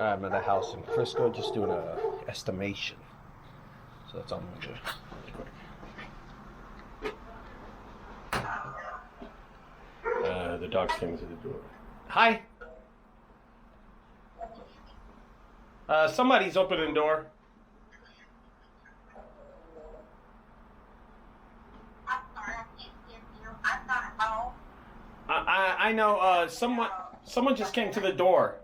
I'm at a house in Frisco, just doing a estimation. So that's all I'm gonna do. Quick. The dog's came to the door. Hi. Somebody's opening the door. I'm sorry, I can't hear you. I'm not home. I know. Someone just came to the door.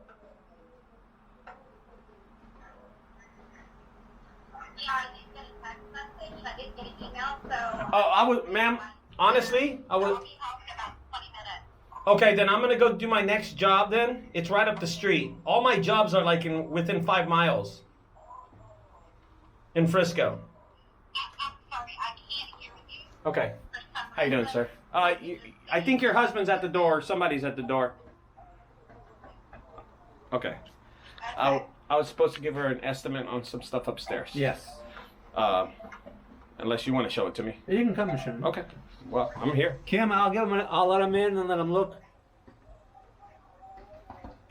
Yeah, I did get a text message. I did get an email, so. Oh, I was, ma'am. Honestly, I was. I'll be home in about 20 minutes. Okay, then I'm gonna go do my next job. Then it's right up the street. All my jobs are like within 5 miles. In Frisco. I'm sorry, I can't hear you. Okay. For some How you doing, reason. sir? I think your husband's at the door. Somebody's at the door. Okay. I was supposed to give her an estimate on some stuff upstairs. Yes. Unless you want to show it to me. You can come and show me. Okay. Well, I'm here. Kim, I'll let him in and let him look.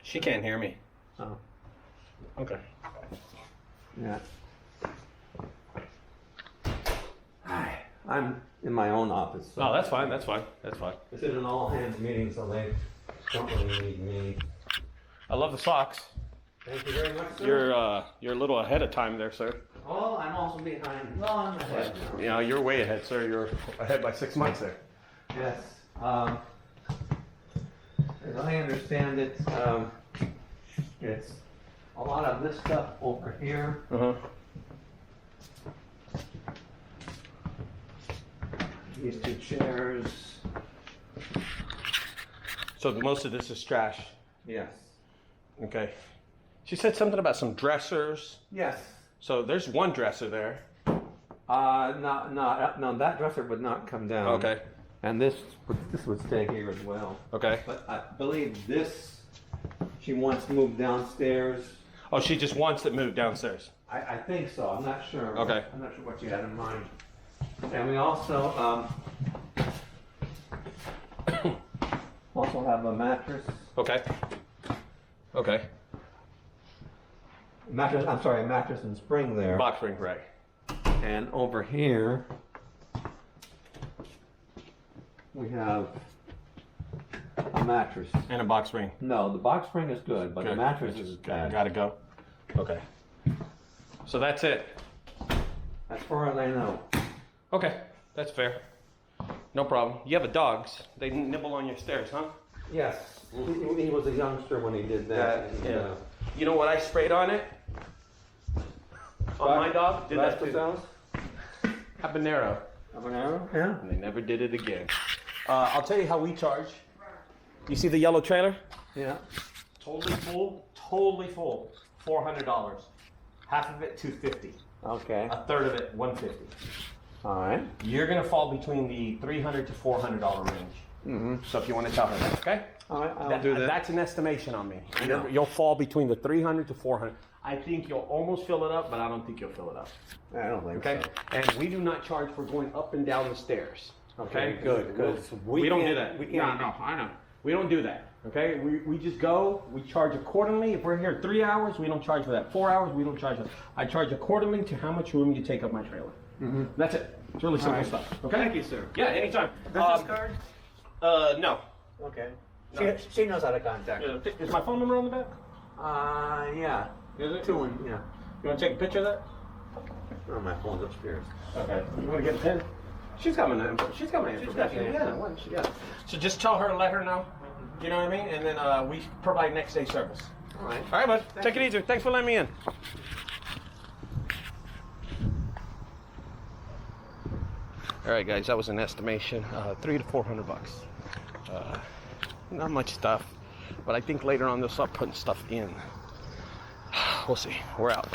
She can't hear me. Oh. Okay. Yeah. I'm in my own office. So Oh, that's fine. That's fine. That's fine. This is an all hands meeting, so they don't really need me. I love the socks. Thank you very much, sir. You're a little ahead of time there, sir. Oh, I'm also behind. Well, I'm ahead now. You know, you're way ahead, sir. You're ahead by 6 months there. Yes. As I understand it, it's a lot of this stuff over here. Uh-huh. These two chairs. So most of this is trash. Yes. Okay. She said something about some dressers. Yes. So there's one dresser there. No, that dresser would not come down. Okay. And this would stay here as well. Okay. But I believe this, she wants moved downstairs. Oh, she just wants it moved downstairs. I think so. I'm not sure. Okay. I'm not sure what you had in mind. And we also have a mattress. Okay. Okay. A mattress and spring there. Box spring, right. And over here, we have a mattress. And a box spring. No, the box spring is good, but the Good. mattress is bad. Gotta go. Okay. So that's it. As far as I know. Okay, that's fair. No problem. You have a dogs. They nibble on your stairs, huh? Yes. He was a youngster when he did that. Yeah. You know what I sprayed on it? On my dog? Did that too. Habanero. Habanero? Yeah. And they never did it again. I'll tell you how we charge. You see the yellow trailer? Yeah. Totally full. $400. Half of it $250. Okay. A third of it $150. All right. You're gonna fall between the $300 to $400 range. Mm-hmm. So if you want to tell her that, okay? All right, I'll do that. That's an estimation on me. I know. You'll fall between the $300 to $400. I think you'll almost fill it up, but I don't think you'll fill it up. I don't think Okay? so. And we do not charge for going up and down the stairs. Okay? Good, because We don't do that. We can't. No, I know. We don't do that. Okay? We just go, we charge accordingly. If we're here 3 hours, we don't charge for that. 4 hours, we don't charge for that. I charge accordingly to how much room you take up my trailer. Mm-hmm. That's it. It's really simple All right. stuff. Okay? Thank you, sir. Yeah, anytime. Business card? No. Okay. No. She knows how to contact. Is my phone number on the back? Yeah. Is it? Two and yeah. You want to take a picture of that? Oh, my phone's upstairs. Okay. You want to get a pen? She's got my information. She's got your info. Yeah. So just tell her, let her know. You know what I mean? And then we provide next day service. All right. All right, bud. Take it easy. Thanks for letting me in. All right, guys. That was an estimation. $300 to $400. Not much stuff, but I think later on they'll start putting stuff in. We'll see. We're out.